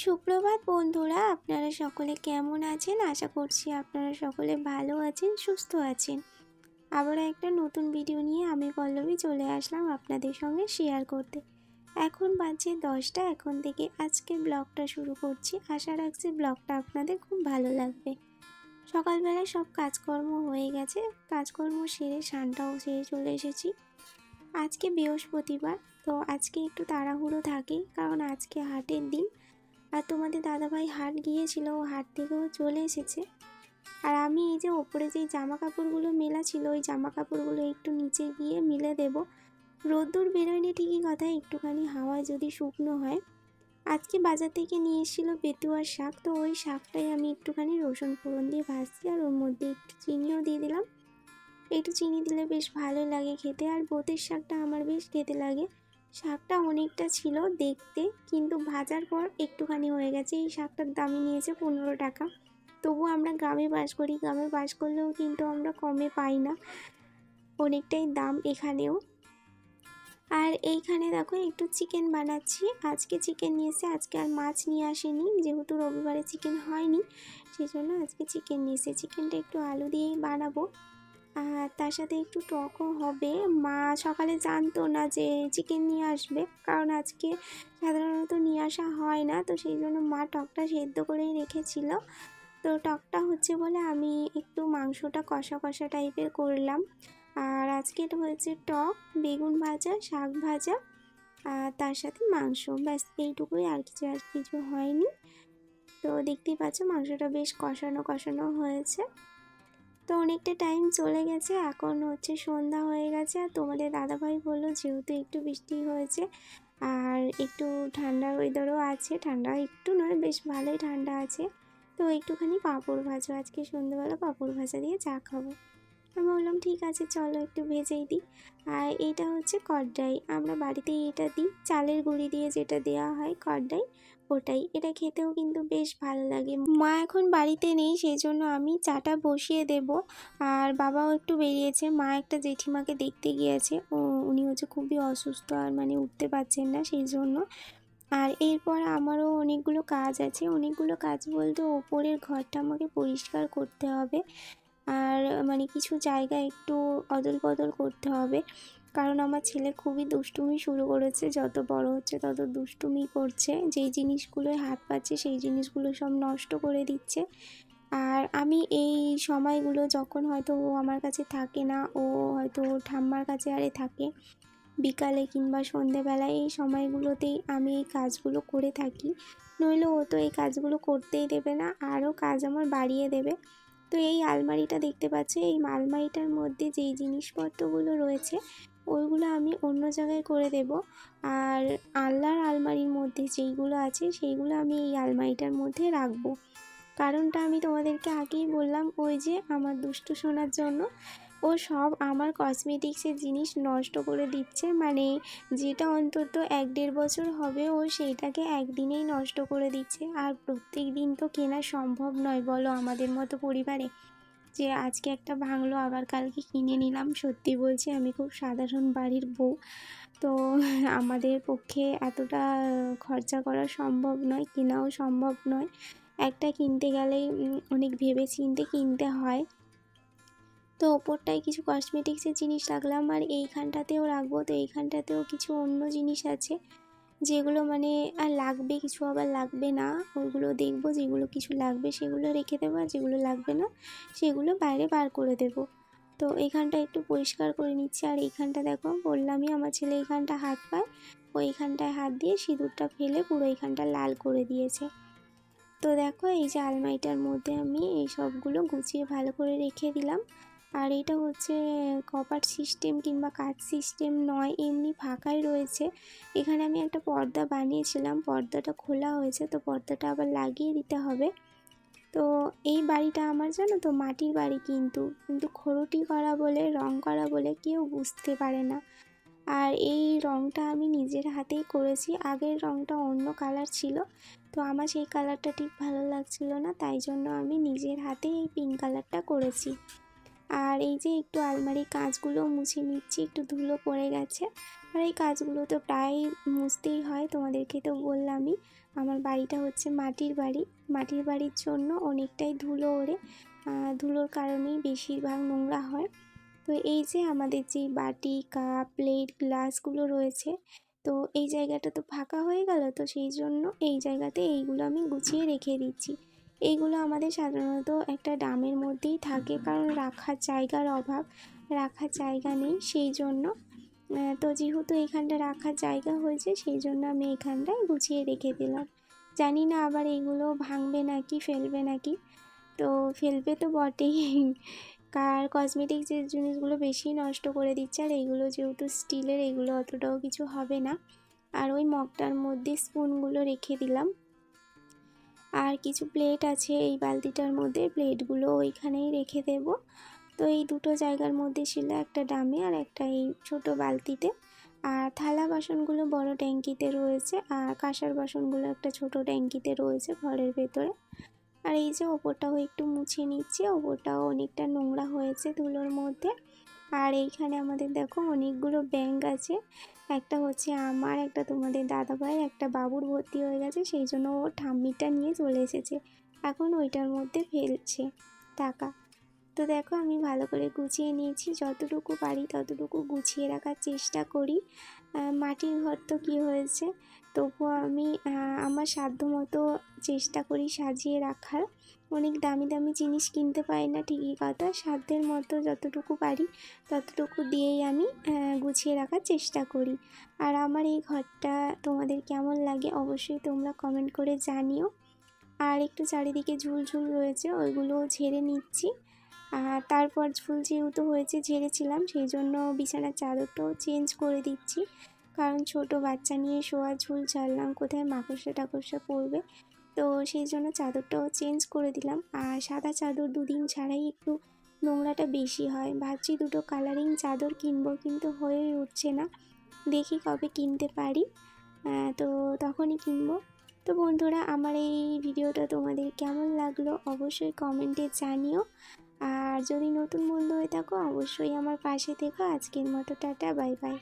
সুপ্রভাত বন্ধুরা, আপনারা সকলে কেমন আছেন? আশা করছি আপনারা সকলে ভালো আছেন, সুস্থ আছেন। আবারও একটা নতুন ভিডিও নিয়ে আমি পল্লবী চলে আসলাম আপনাদের সঙ্গে শেয়ার করতে। এখন বাজে 10টা। এখন থেকে আজকের ব্লগটা শুরু করছি। আশা রাখছি ব্লগটা আপনাদের খুব ভালো লাগবে। সকালবেলা সব কাজকর্ম হয়ে গেছে, কাজকর্ম সেরে স্নানটাও সেরে চলে এসেছি। আজকে বৃহস্পতিবার, তো আজকে একটু তাড়াহুড়ো থাকে, কারণ আজকে হাটের দিন। আর তোমাদের দাদাভাই হাট গিয়েছিল, ও হাট থেকেও চলে এসেছে। আর আমি এই যে ওপরে যে জামা কাপড়গুলো মেলা ছিল, ওই জামা কাপড়গুলো একটু নিচে গিয়ে মিলে দেব। রোদ্দুর বেরোয়নি ঠিকই কথা, একটুখানি হাওয়া যদি শুকনো হয়। আজকে বাজার থেকে নিয়ে এসেছিলো বেতুয়ার শাক, তো ওই শাকটাই আমি একটুখানি রসুন ফোড়ন দিয়ে ভাজছি, আর ওর মধ্যে একটু চিনিও দিয়ে দিলাম। একটু চিনি দিলে বেশ ভালো লাগে খেতে, আর বেতের শাকটা আমার বেশ খেতে লাগে। শাকটা অনেকটা ছিল দেখতে, কিন্তু ভাজার পর একটুখানি হয়ে গেছে। এই শাকটার দামই নিয়েছে 15 টাকা। তবু আমরা গ্রামে বাস করি, গ্রামে বাস করলেও কিন্তু আমরা কমে পাই না, অনেকটাই দাম এখানেও। আর এইখানে দেখো একটু চিকেন বানাচ্ছি। আজকে চিকেন নিয়েছে, আজকে আর মাছ নিয়ে আসেনি, যেহেতু রবিবারে চিকেন হয়নি, সেই জন্য আজকে চিকেন নিয়েছে। চিকেনটা একটু আলু দিয়েই বানাবো, আর তার সাথে একটু টকও হবে। মা সকালে জানতো না যে চিকেন নিয়ে আসবে, কারণ আজকে সাধারণত নিয়ে আসা হয় না, তো সেই জন্য মা টকটা সেদ্ধ করেই রেখেছিল। তো টকটা হচ্ছে বলে আমি একটু মাংসটা কষা কষা টাইপের করলাম। আর আজকে এটা হয়েছে টক, বেগুন ভাজা, শাক ভাজা, আর তার সাথে মাংস, ব্যাস এইটুকুই, আর কিছু হয়নি। তো দেখতেই পাচ্ছ মাংসটা বেশ কষানো কষানো হয়েছে। তো অনেকটা টাইম চলে গেছে, এখন হচ্ছে সন্ধ্যা হয়ে গেছে। আর তোমাদের দাদাভাই বললো যেহেতু একটু বৃষ্টি হয়েছে আর একটু ঠান্ডার ওয়েদারও আছে, ঠান্ডা একটু নয়, বেশ ভালোই ঠান্ডা আছে, তো একটুখানি পাঁপড় ভাজো, আজকে সন্ধ্যেবেলা পাঁপড় ভাজা দিয়ে চা খাবো। আমি বললাম ঠিক আছে, চলো একটু ভেজেই দিই। আর এইটা হচ্ছে কড়াই, আমরা বাড়িতেই এটা দিই, চালের গুঁড়ি দিয়ে যেটা দেওয়া হয় কড়াই, ওটাই। এটা খেতেও কিন্তু বেশ ভালো লাগে। মা এখন বাড়িতে নেই, সেই জন্য আমি চাটা বসিয়ে দেব। আর বাবাও একটু বেরিয়েছে, মা একটা জেঠিমাকে দেখতে গিয়েছে, উনি হচ্ছে খুবই অসুস্থ, আর মানে উঠতে পারছেন না, সেই জন্য। আর এরপর আমারও অনেকগুলো কাজ আছে, অনেকগুলো কাজ বলতে ওপরের ঘরটা আমাকে পরিষ্কার করতে হবে, আর মানে কিছু জায়গা একটু অদল বদল করতে হবে, কারণ আমার ছেলে খুবই দুষ্টুমি শুরু করেছে। যত বড় হচ্ছে তত দুষ্টুমি করছে, যেই জিনিসগুলোয় হাত পাচ্ছে সেই জিনিসগুলো সব নষ্ট করে দিচ্ছে। আর আমি এই সময়গুলো যখন হয়তো ও আমার কাছে থাকে না, ও হয়তো ঠাম্মার কাছে আরে থাকে, বিকালে কিংবা সন্ধেবেলায়, এই সময়গুলোতেই আমি এই কাজগুলো করে থাকি, নইলে ও তো এই কাজগুলো করতেই দেবে না, আরও কাজ আমার বাড়িয়ে দেবে। তো এই আলমারিটা দেখতে পাচ্ছি, এই আলমারিটার মধ্যে যেই জিনিসপত্রগুলো রয়েছে ওইগুলো আমি অন্য জায়গায় করে দেব, আর আলনার আলমারির মধ্যে যেইগুলো আছে সেইগুলো আমি এই আলমারিটার মধ্যে রাখবো। কারণটা আমি তোমাদেরকে আগেই বললাম, ওই যে আমার দুষ্টু শোনার জন্য ও সব আমার কসমেটিক্সের জিনিস নষ্ট করে দিচ্ছে, মানে যেটা অন্তত 1-1.5 বছর হবে ও সেইটাকে একদিনেই নষ্ট করে দিচ্ছে। আর প্রত্যেক দিন তো কেনা সম্ভব নয় বলো আমাদের মতো পরিবারে, যে আজকে একটা ভাঙলো আবার কালকে কিনে নিলাম। সত্যি বলছি, আমি খুব সাধারণ বাড়ির বউ, তো আমাদের পক্ষে এতটা খরচা করা সম্ভব নয়, কেনাও সম্ভব নয়। একটা কিনতে গেলেই অনেক ভেবে চিন্তে কিনতে হয়। তো ওপরটায় কিছু কসমেটিক্সের জিনিস রাখলাম, আর এইখানটাতেও রাখবো। তো এইখানটাতেও কিছু অন্য জিনিস আছে যেগুলো মানে আর লাগবে, কিছু আবার লাগবে না, ওইগুলো দেখবো, যেগুলো কিছু লাগবে সেগুলো রেখে দেবো, আর যেগুলো লাগবে না সেগুলো বাইরে বার করে দেবো। তো এইখানটা একটু পরিষ্কার করে নিচ্ছি। আর এইখানটা দেখো, বললামই আমার ছেলে এইখানটা হাত পায়, ওইখানটায় হাত দিয়ে সিঁদুরটা ফেলে পুরো এইখানটা লাল করে দিয়েছে। তো দেখো এই যে আলমারিটার মধ্যে আমি এই সবগুলো গুছিয়ে ভালো করে রেখে দিলাম। আর এটা হচ্ছে কপার সিস্টেম কিংবা কাচ সিস্টেম নয়, এমনি ফাঁকাই রয়েছে। এখানে আমি একটা পর্দা বানিয়েছিলাম, পর্দাটা খোলা হয়েছে, তো পর্দাটা আবার লাগিয়ে দিতে হবে। তো এই বাড়িটা আমার জানো তো মাটির বাড়ি, কিন্তু কিন্তু খড়টি করা বলে, রং করা বলে কেউ বুঝতে পারে না। আর এই রংটা আমি নিজের হাতেই করেছি, আগের রংটা অন্য কালার ছিল, তো আমার সেই কালারটা ঠিক ভালো লাগছিল না, তাই জন্য আমি নিজের হাতেই এই পিঙ্ক কালারটা করেছি। আর এই যে একটু আলমারির কাঁচগুলো মুছে নিচ্ছি, একটু ধুলো পড়ে গেছে। আর এই কাজগুলো তো প্রায় মুছতেই হয়, তোমাদেরকে তো বললামই। আমার বাড়িটা হচ্ছে মাটির বাড়ি, মাটির বাড়ির জন্য অনেকটাই ধুলো ওড়ে, ধুলোর কারণেই বেশিরভাগ নোংরা হয়। তো এই যে আমাদের যে বাটি, কাপ, প্লেট, গ্লাসগুলো রয়েছে, তো এই জায়গাটা তো ফাঁকা হয়ে গেল, তো সেই জন্য এই জায়গাতে এইগুলো আমি গুছিয়ে রেখে দিচ্ছি। এইগুলো আমাদের সাধারণত একটা ড্রামের মধ্যেই থাকে, কারণ রাখার জায়গার অভাব, রাখার জায়গা নেই সেই জন্য। তো যেহেতু এখানটা রাখার জায়গা হয়েছে, সেই জন্য আমি এখানটায় গুছিয়ে রেখে দিলাম। জানি না আবার এগুলো ভাঙবে নাকি ফেলবে নাকি, তো ফেলবে তো বটেই। কসমেটিক যে জিনিসগুলো বেশি নষ্ট করে দিচ্ছে, আর এইগুলো যেহেতু স্টিলের, এইগুলো অতটাও কিছু হবে না। আর ওই মগটার মধ্যে স্পুনগুলো রেখে দিলাম। আর কিছু প্লেট আছে এই বালতিটার মধ্যে, প্লেটগুলো ওইখানেই রেখে দেব। তো এই দুটো জায়গার মধ্যে ছিল, একটা ড্রামে আর একটা এই ছোট বালতিতে। আর থালা বাসনগুলো বড় ট্যাঙ্কিতে রয়েছে, আর কাঁসার বাসনগুলো একটা ছোট ট্যাঙ্কিতে রয়েছে ঘরের ভেতরে। আর এই যে ওপরটাও একটু মুছে নিচ্ছি, ওপরটাও অনেকটা নোংরা হয়েছে ধুলোর মধ্যে। আর এইখানে আমাদের দেখো অনেকগুলো ব্যাঙ আছে, একটা হচ্ছে আমার, একটা তোমাদের দাদাভাই, একটা বাবুর ভর্তি হয়ে গেছে, সেই জন্য ও ঠাম্মিটা নিয়ে চলে এসেছে, এখন ওইটার মধ্যে ফেলছে টাকা। তো দেখো আমি ভালো করে গুছিয়ে নিয়েছি, যতটুকু পারি ততটুকু গুছিয়ে রাখার চেষ্টা করি। মাটির ঘর তো কী হয়েছে, তবুও আমি আমার সাধ্য মতো চেষ্টা করি সাজিয়ে রাখার। অনেক দামি দামি জিনিস কিনতে পারি না ঠিকই কথা, সাধ্যের মতো যতটুকু পারি ততটুকু দিয়েই আমি গুছিয়ে রাখার চেষ্টা করি। আর আমার এই ঘরটা তোমাদের কেমন লাগে অবশ্যই তোমরা কমেন্ট করে জানিও। আর একটু চারিদিকে ঝুলঝুল রয়েছে, ওইগুলো ঝেড়ে নিচ্ছি। আর তারপর ঝুল যেহেতু হয়েছে ঝেড়েছিলাম, সেই জন্য বিছানার চাদরটাও চেঞ্জ করে দিচ্ছি, কারণ ছোট বাচ্চা নিয়ে শোয়া, ঝুল ঝাড়লাম, কোথায় মাকড়সা টাকড়সা পড়বে, তো সেই জন্য চাদরটাও চেঞ্জ করে দিলাম। আর সাদা চাদর দুদিন ছাড়াই একটু নোংরাটা বেশি হয়, ভাবছি দুটো কালারিং চাদর কিনবো, কিন্তু হয়ে উঠছে না, দেখি কবে কিনতে পারি, তো তখনই কিনবো। তো বন্ধুরা, আমার এই ভিডিওটা তোমাদের কেমন লাগলো অবশ্যই কমেন্টে জানিও। আর যদি নতুন বন্ধু হয়ে থাকো অবশ্যই আমার পাশে থেকো। আজকের মতো টাটা, বাই বাই।